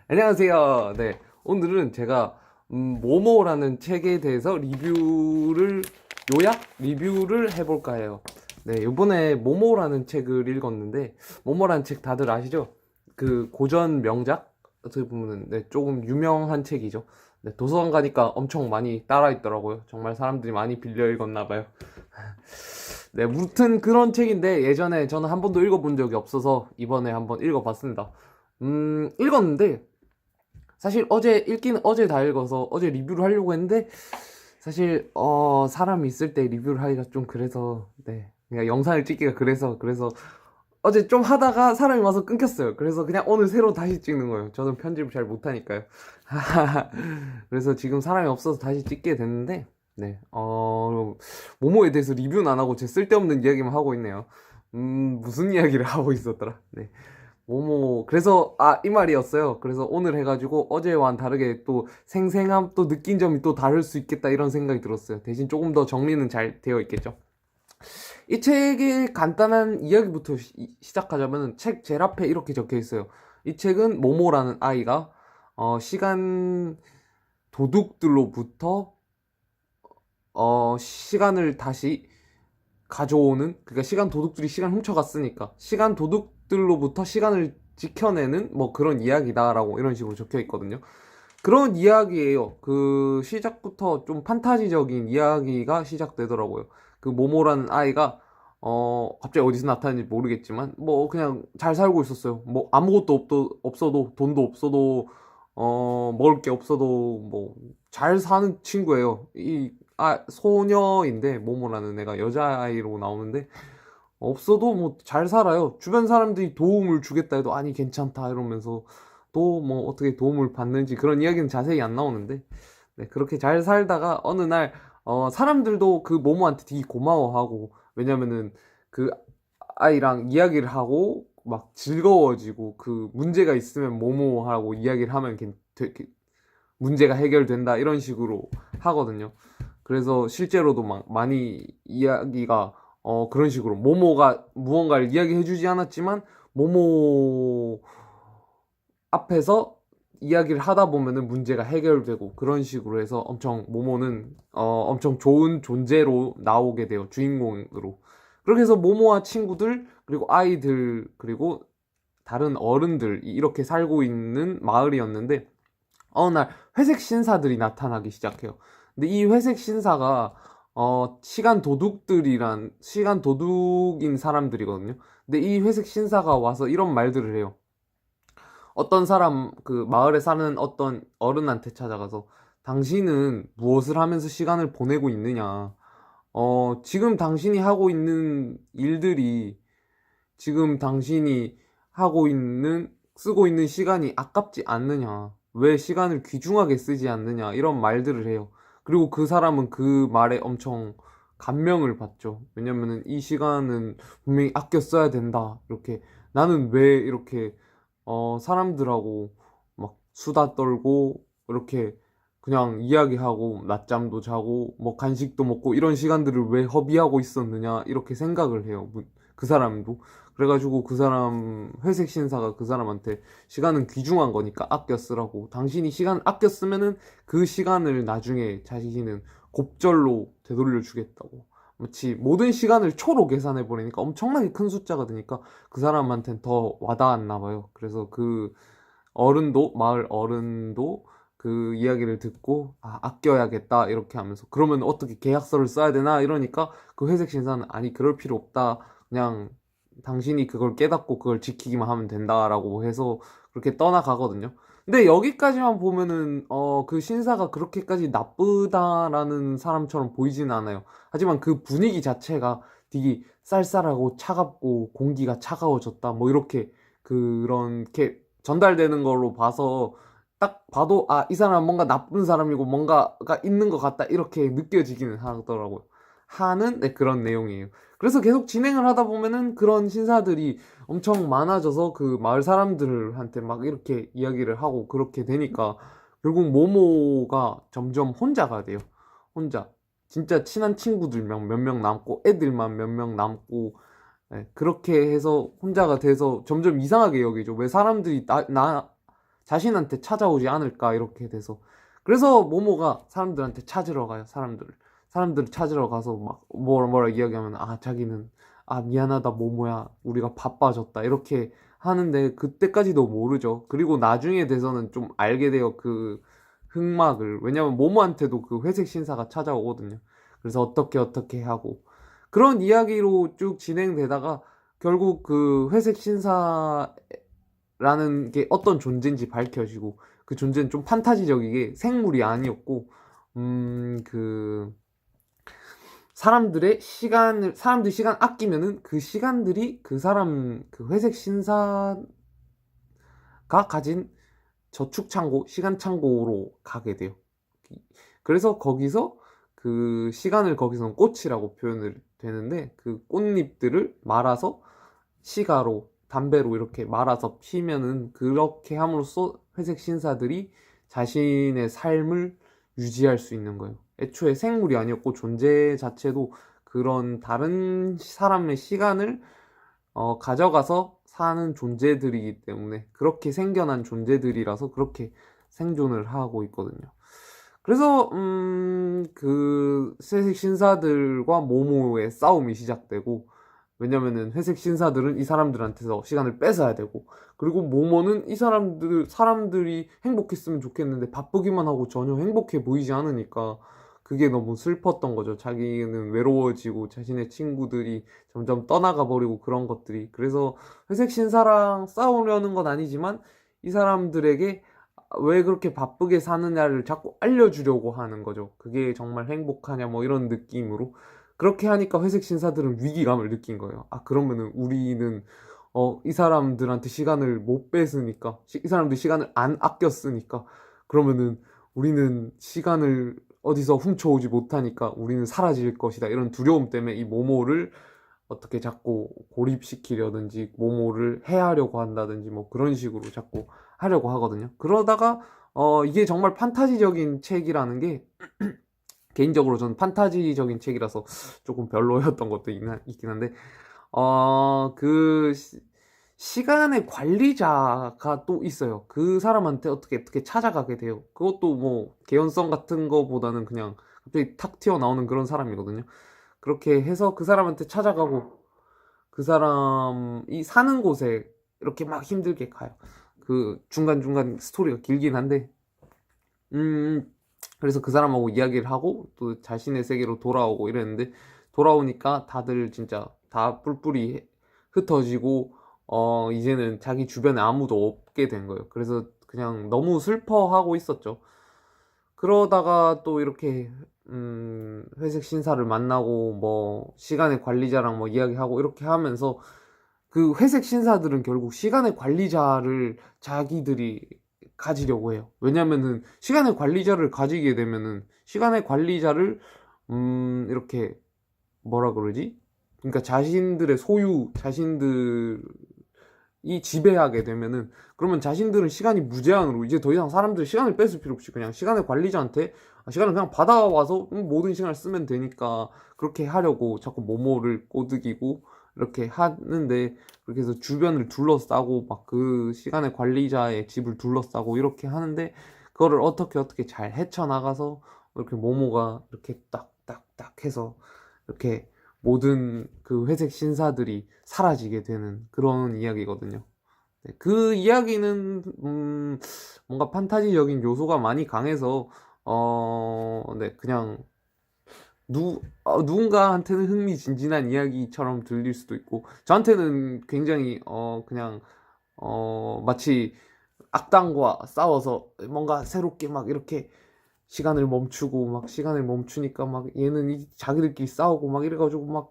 안녕하세요. 네, 오늘은 제가 모모라는 책에 대해서 리뷰를 해볼까 해요. 네, 이번에 모모라는 책을 읽었는데, 모모라는 책 다들 아시죠? 그 고전 명작? 어떻게 보면은 네, 조금 유명한 책이죠. 네, 도서관 가니까 엄청 많이 따라 있더라고요. 정말 사람들이 많이 빌려 읽었나 봐요. 네, 무튼 그런 책인데 예전에 저는 한 번도 읽어본 적이 없어서 이번에 한번 읽어봤습니다. 읽었는데 사실 어제 읽기는 어제 다 읽어서 어제 리뷰를 하려고 했는데 사실 사람이 있을 때 리뷰를 하기가 좀 그래서 네, 그냥 영상을 찍기가 그래서 어제 좀 하다가 사람이 와서 끊겼어요. 그래서 그냥 오늘 새로 다시 찍는 거예요. 저는 편집을 잘 못하니까요. 그래서 지금 사람이 없어서 다시 찍게 됐는데 네, 모모에 대해서 리뷰는 안 하고 제 쓸데없는 이야기만 하고 있네요. 무슨 이야기를 하고 있었더라? 네. 모모, 그래서, 이 말이었어요. 그래서 오늘 해가지고 어제와는 다르게 또 생생함, 또 느낀 점이 또 다를 수 있겠다 이런 생각이 들었어요. 대신 조금 더 정리는 잘 되어 있겠죠. 이 책의 간단한 이야기부터 시작하자면 책 제일 앞에 이렇게 적혀 있어요. 이 책은 모모라는 아이가, 시간 도둑들로부터, 시간을 다시 가져오는, 그러니까 시간 도둑들이 시간 훔쳐갔으니까 시간 도둑들로부터 시간을 지켜내는 뭐 그런 이야기다라고 이런 식으로 적혀 있거든요. 그런 이야기예요. 그 시작부터 좀 판타지적인 이야기가 시작되더라고요. 그 모모라는 아이가 갑자기 어디서 나타났는지 모르겠지만 뭐 그냥 잘 살고 있었어요. 뭐 아무것도 없어도 돈도 없어도 먹을 게 없어도 뭐 잘 사는 친구예요. 소녀인데 모모라는 애가 여자아이로 나오는데 없어도 뭐 잘 살아요. 주변 사람들이 도움을 주겠다 해도 아니 괜찮다 이러면서 또 뭐 어떻게 도움을 받는지 그런 이야기는 자세히 안 나오는데 네, 그렇게 잘 살다가 어느 날 사람들도 그 모모한테 되게 고마워하고 왜냐면은 그 아이랑 이야기를 하고 막 즐거워지고 그 문제가 있으면 모모하고 이야기를 하면 문제가 해결된다 이런 식으로 하거든요. 그래서 실제로도 막 많이 이야기가 그런 식으로 모모가 무언가를 이야기해주지 않았지만 모모 앞에서 이야기를 하다 보면은 문제가 해결되고 그런 식으로 해서 엄청 모모는 엄청 좋은 존재로 나오게 돼요. 주인공으로. 그렇게 해서 모모와 친구들 그리고 아이들 그리고 다른 어른들 이렇게 살고 있는 마을이었는데 어느 날 회색 신사들이 나타나기 시작해요. 근데 이 회색 신사가 시간 도둑인 사람들이거든요. 근데 이 회색 신사가 와서 이런 말들을 해요. 어떤 사람 그 마을에 사는 어떤 어른한테 찾아가서 당신은 무엇을 하면서 시간을 보내고 있느냐? 지금 당신이 하고 있는 일들이 지금 당신이 쓰고 있는 시간이 아깝지 않느냐? 왜 시간을 귀중하게 쓰지 않느냐? 이런 말들을 해요. 그리고 그 사람은 그 말에 엄청 감명을 받죠. 왜냐면은 이 시간은 분명히 아껴 써야 된다. 이렇게 나는 왜 이렇게 사람들하고 막 수다 떨고 이렇게 그냥 이야기하고 낮잠도 자고 뭐 간식도 먹고 이런 시간들을 왜 허비하고 있었느냐 이렇게 생각을 해요. 그 사람도. 그래가지고 그 사람 회색 신사가 그 사람한테 시간은 귀중한 거니까 아껴 쓰라고 당신이 시간 아껴 쓰면은 그 시간을 나중에 자신은 곱절로 되돌려 주겠다고 마치 모든 시간을 초로 계산해 버리니까 엄청나게 큰 숫자가 되니까 그 사람한테는 더 와닿았나 봐요. 그래서 그 마을 어른도 그 이야기를 듣고 아껴야겠다 이렇게 하면서 그러면 어떻게 계약서를 써야 되나 이러니까 그 회색 신사는 아니 그럴 필요 없다. 그냥 당신이 그걸 깨닫고 그걸 지키기만 하면 된다라고 해서 그렇게 떠나가거든요. 근데 여기까지만 보면은 그 신사가 그렇게까지 나쁘다라는 사람처럼 보이지는 않아요. 하지만 그 분위기 자체가 되게 쌀쌀하고 차갑고 공기가 차가워졌다 뭐 이렇게 그렇게 전달되는 걸로 봐서 딱 봐도 이 사람은 뭔가 나쁜 사람이고 뭔가가 있는 것 같다 이렇게 느껴지기는 하더라고요. 하는 네, 그런 내용이에요. 그래서 계속 진행을 하다 보면은 그런 신사들이 엄청 많아져서 그 마을 사람들한테 막 이렇게 이야기를 하고 그렇게 되니까 결국 모모가 점점 혼자가 돼요. 혼자. 진짜 친한 친구들 몇 명 남고 애들만 몇 명 남고 네, 그렇게 해서 혼자가 돼서 점점 이상하게 여기죠. 왜 사람들이 자신한테 찾아오지 않을까 이렇게 돼서. 그래서 모모가 사람들한테 찾으러 가요. 사람들을 찾으러 가서 막 뭐라 이야기하면, 자기는 미안하다 모모야, 우리가 바빠졌다 이렇게 하는데, 그때까지도 모르죠. 그리고 나중에 돼서는 좀 알게 돼요, 그 흑막을. 왜냐면 모모한테도 그 회색 신사가 찾아오거든요. 그래서 어떻게 하고 그런 이야기로 쭉 진행되다가 결국 그 회색 신사라는 게 어떤 존재인지 밝혀지고, 그 존재는 좀 판타지적이게 생물이 아니었고, 그 사람들이 시간 아끼면은 그 시간들이 그 회색 신사가 가진 저축 창고, 시간 창고로 가게 돼요. 그래서 거기서 그 시간을 거기서는 꽃이라고 표현을 되는데, 그 꽃잎들을 말아서 시가로, 담배로 이렇게 말아서 피면은, 그렇게 함으로써 회색 신사들이 자신의 삶을 유지할 수 있는 거예요. 애초에 생물이 아니었고 존재 자체도 그런 다른 사람의 시간을 가져가서 사는 존재들이기 때문에, 그렇게 생겨난 존재들이라서 그렇게 생존을 하고 있거든요. 그래서 그 회색 신사들과 모모의 싸움이 시작되고, 왜냐면은 회색 신사들은 이 사람들한테서 시간을 뺏어야 되고, 그리고 모모는 이 사람들이 행복했으면 좋겠는데 바쁘기만 하고 전혀 행복해 보이지 않으니까 그게 너무 슬펐던 거죠. 자기는 외로워지고 자신의 친구들이 점점 떠나가 버리고 그런 것들이. 그래서 회색 신사랑 싸우려는 건 아니지만 이 사람들에게 왜 그렇게 바쁘게 사느냐를 자꾸 알려주려고 하는 거죠. 그게 정말 행복하냐 뭐 이런 느낌으로. 그렇게 하니까 회색 신사들은 위기감을 느낀 거예요. 그러면은 우리는 이 사람들한테 시간을 못 뺏으니까, 이 사람들 시간을 안 아꼈으니까, 그러면은 우리는 시간을 어디서 훔쳐오지 못하니까 우리는 사라질 것이다, 이런 두려움 때문에 이 모모를 어떻게 자꾸 고립시키려든지 모모를 해하려고 한다든지 뭐 그런 식으로 자꾸 하려고 하거든요. 그러다가 이게 정말 판타지적인 책이라는 게 개인적으로 저는 판타지적인 책이라서 조금 별로였던 것도 있긴 한데, 그 시간의 관리자가 또 있어요. 그 사람한테 어떻게 찾아가게 돼요. 그것도 뭐 개연성 같은 거보다는 그냥 갑자기 탁 튀어나오는 그런 사람이거든요. 그렇게 해서 그 사람한테 찾아가고, 그 사람이 사는 곳에 이렇게 막 힘들게 가요. 그 중간중간 스토리가 길긴 한데, 그래서 그 사람하고 이야기를 하고 또 자신의 세계로 돌아오고 이랬는데, 돌아오니까 다들 진짜 다 뿔뿔이 흩어지고 이제는 자기 주변에 아무도 없게 된 거예요. 그래서 그냥 너무 슬퍼하고 있었죠. 그러다가 또 이렇게 회색 신사를 만나고 뭐 시간의 관리자랑 뭐 이야기하고 이렇게 하면서, 그 회색 신사들은 결국 시간의 관리자를 자기들이 가지려고 해요. 왜냐면은 시간의 관리자를 가지게 되면은 시간의 관리자를 이렇게 뭐라 그러지? 그러니까 자신들의 소유, 자신들이 지배하게 되면은, 그러면 자신들은 시간이 무제한으로, 이제 더 이상 사람들 시간을 뺏을 필요 없이 그냥 시간의 관리자한테 시간을 그냥 받아와서 모든 시간을 쓰면 되니까 그렇게 하려고 자꾸 모모를 꼬드기고 이렇게 하는데, 그렇게 해서 주변을 둘러싸고 막 그 시간의 관리자의 집을 둘러싸고 이렇게 하는데, 그거를 어떻게 잘 헤쳐나가서 이렇게 모모가 이렇게 딱딱딱 해서 이렇게 모든 그 회색 신사들이 사라지게 되는 그런 이야기거든요. 네, 그 이야기는 뭔가 판타지적인 요소가 많이 강해서 네, 그냥 누군가한테는 흥미진진한 이야기처럼 들릴 수도 있고, 저한테는 굉장히 그냥 마치 악당과 싸워서 뭔가 새롭게 막 이렇게 시간을 멈추고, 막 시간을 멈추니까 막 얘는 자기들끼리 싸우고 막 이래가지고 막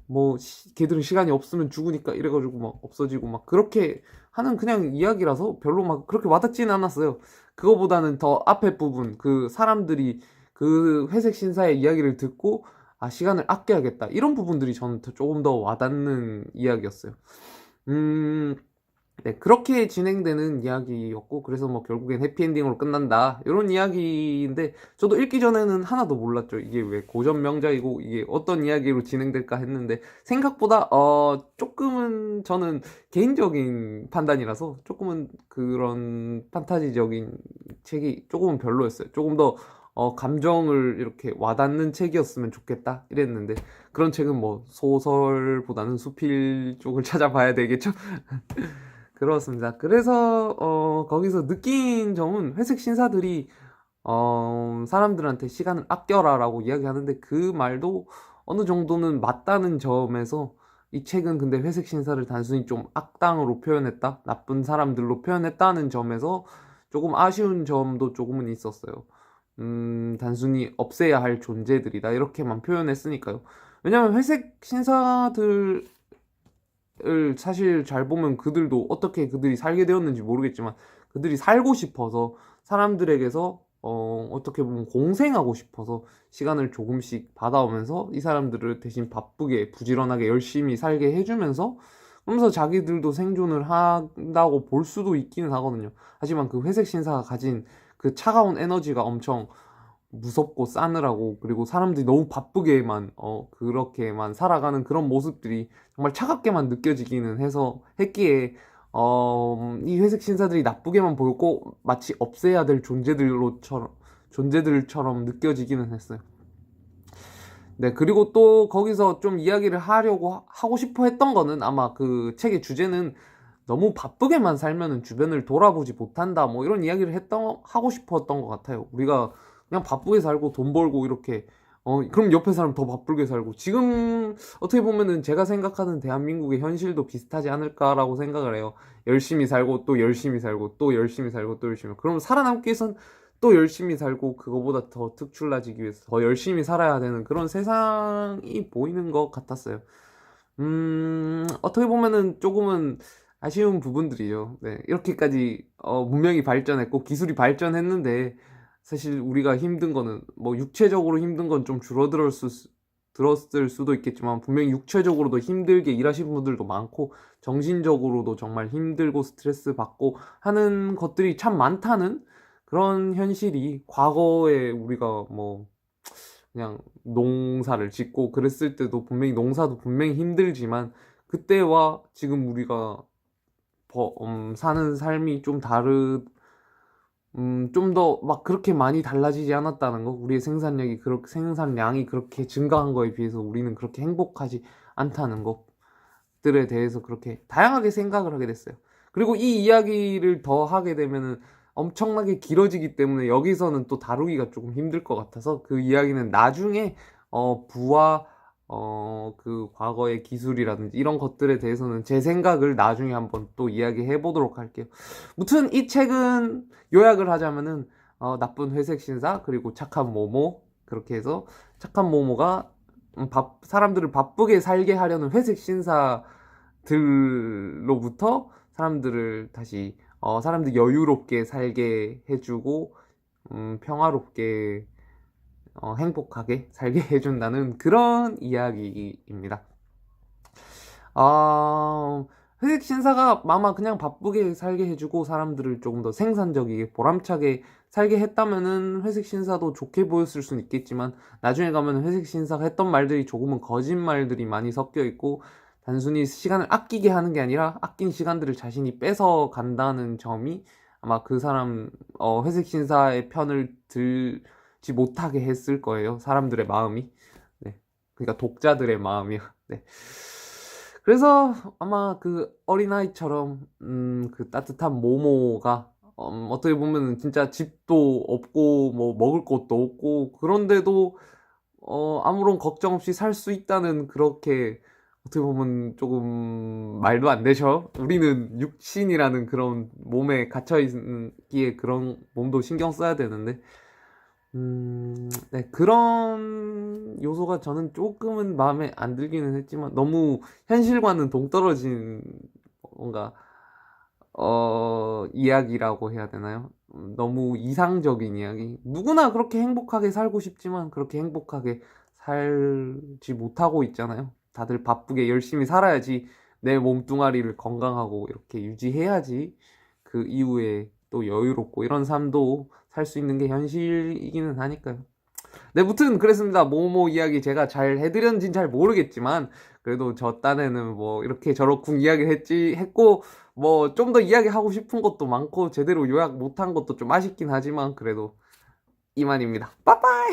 뭐 걔들은 시간이 없으면 죽으니까 이래가지고 막 없어지고 막 그렇게 하는 그냥 이야기라서 별로 막 그렇게 와닿지는 않았어요. 그거보다는 더 앞에 부분, 그 사람들이 그 회색 신사의 이야기를 듣고 시간을 아껴야겠다, 이런 부분들이 저는 조금 더 와닿는 이야기였어요. 음 네, 그렇게 진행되는 이야기였고, 그래서 뭐 결국엔 해피엔딩으로 끝난다. 이런 이야기인데, 저도 읽기 전에는 하나도 몰랐죠. 이게 왜 고전 명작이고, 이게 어떤 이야기로 진행될까 했는데, 생각보다, 조금은 저는 개인적인 판단이라서, 조금은 그런 판타지적인 책이 조금은 별로였어요. 조금 더, 감정을 이렇게 와닿는 책이었으면 좋겠다. 이랬는데, 그런 책은 뭐, 소설보다는 수필 쪽을 찾아봐야 되겠죠? 그렇습니다. 그래서 거기서 느낀 점은 회색 신사들이 사람들한테 시간을 아껴라라고 이야기하는데 그 말도 어느 정도는 맞다는 점에서 이 책은 근데 회색 신사를 단순히 좀 악당으로 표현했다, 나쁜 사람들로 표현했다는 점에서 조금 아쉬운 점도 조금은 있었어요. 단순히 없애야 할 존재들이다 이렇게만 표현했으니까요. 왜냐면 회색 신사들 을 사실 잘 보면 그들도 어떻게 그들이 살게 되었는지 모르겠지만 그들이 살고 싶어서 사람들에게서 어떻게 보면 공생하고 싶어서 시간을 조금씩 받아오면서 이 사람들을 대신 바쁘게 부지런하게 열심히 살게 해주면서 그러면서 자기들도 생존을 한다고 볼 수도 있기는 하거든요. 하지만 그 회색 신사가 가진 그 차가운 에너지가 엄청 무섭고 싸늘하고 그리고 사람들이 너무 바쁘게만 그렇게만 살아가는 그런 모습들이 정말 차갑게만 느껴지기는 해서 했기에 이 회색 신사들이 나쁘게만 보였고 마치 없애야 될 존재들처럼 느껴지기는 했어요. 네, 그리고 또 거기서 좀 이야기를 하고 싶어 했던 거는 아마 그 책의 주제는 너무 바쁘게만 살면은 주변을 돌아보지 못한다 뭐 이런 이야기를 하고 싶었던 것 같아요. 우리가 그냥 바쁘게 살고 돈 벌고 이렇게 그럼 옆에 사람 더 바쁘게 살고 지금 어떻게 보면은 제가 생각하는 대한민국의 현실도 비슷하지 않을까라고 생각을 해요. 열심히 살고 또 열심히 살고 또 열심히 살고 또 열심히 그럼 살아남기 위해선 또 열심히 살고 그거보다 더 특출나지기 위해서 더 열심히 살아야 되는 그런 세상이 보이는 것 같았어요. 어떻게 보면은 조금은 아쉬운 부분들이죠. 네, 이렇게까지 문명이 발전했고 기술이 발전했는데 사실 우리가 힘든 거는 뭐 육체적으로 힘든 건 좀 들었을 수도 있겠지만 분명히 육체적으로도 힘들게 일하시는 분들도 많고 정신적으로도 정말 힘들고 스트레스 받고 하는 것들이 참 많다는 그런 현실이 과거에 우리가 뭐 그냥 농사를 짓고 그랬을 때도 분명히 농사도 분명히 힘들지만 그때와 지금 우리가 사는 삶이 좀 좀 더 막 그렇게 많이 달라지지 않았다는 거, 우리의 생산량이 그렇게 증가한 거에 비해서 우리는 그렇게 행복하지 않다는 것들에 대해서 그렇게 다양하게 생각을 하게 됐어요. 그리고 이 이야기를 더 하게 되면은 엄청나게 길어지기 때문에 여기서는 또 다루기가 조금 힘들 것 같아서 그 이야기는 나중에 부와 그 과거의 기술이라든지 이런 것들에 대해서는 제 생각을 나중에 한번 또 이야기해 보도록 할게요. 무튼 이 책은 요약을 하자면은 나쁜 회색 신사 그리고 착한 모모 그렇게 해서 착한 모모가 사람들을 바쁘게 살게 하려는 회색 신사들로부터 사람들을 다시 사람들 여유롭게 살게 해주고 평화롭게 행복하게 살게 해준다는 그런 이야기입니다. 회색 신사가 아마 그냥 바쁘게 살게 해주고 사람들을 조금 더 생산적이게 보람차게 살게 했다면은 회색 신사도 좋게 보였을 수는 있겠지만 나중에 가면 회색 신사가 했던 말들이 조금은 거짓말들이 많이 섞여 있고 단순히 시간을 아끼게 하는 게 아니라 아낀 시간들을 자신이 뺏어 간다는 점이 아마 그 사람 회색 신사의 편을 들지 못하게 했을 거예요. 사람들의 마음이. 네. 그러니까 독자들의 마음이요. 네. 그래서 아마 그 어린아이처럼 그 따뜻한 모모가 어떻게 보면 진짜 집도 없고 뭐 먹을 것도 없고 그런데도 아무런 걱정 없이 살 수 있다는 그렇게 어떻게 보면 조금 말도 안 되죠. 우리는 육신이라는 그런 몸에 갇혀 있기에 그런 몸도 신경 써야 되는데 네, 그런 요소가 저는 조금은 마음에 안 들기는 했지만 너무 현실과는 동떨어진 뭔가 이야기라고 해야 되나요? 너무 이상적인 이야기. 누구나 그렇게 행복하게 살고 싶지만 그렇게 행복하게 살지 못하고 있잖아요. 다들 바쁘게 열심히 살아야지 내 몸뚱아리를 건강하고 이렇게 유지해야지 그 이후에 또 여유롭고 이런 삶도 살 수 있는 게 현실이기는 하니까요. 네, 무튼 그랬습니다. 모모 이야기 제가 잘 해드렸는지는 잘 모르겠지만 그래도 저 딴에는 뭐 이렇게 저렇군 이야기를 했고 뭐 좀 더 이야기하고 싶은 것도 많고 제대로 요약 못한 것도 좀 아쉽긴 하지만 그래도 이만입니다. 빠빠이!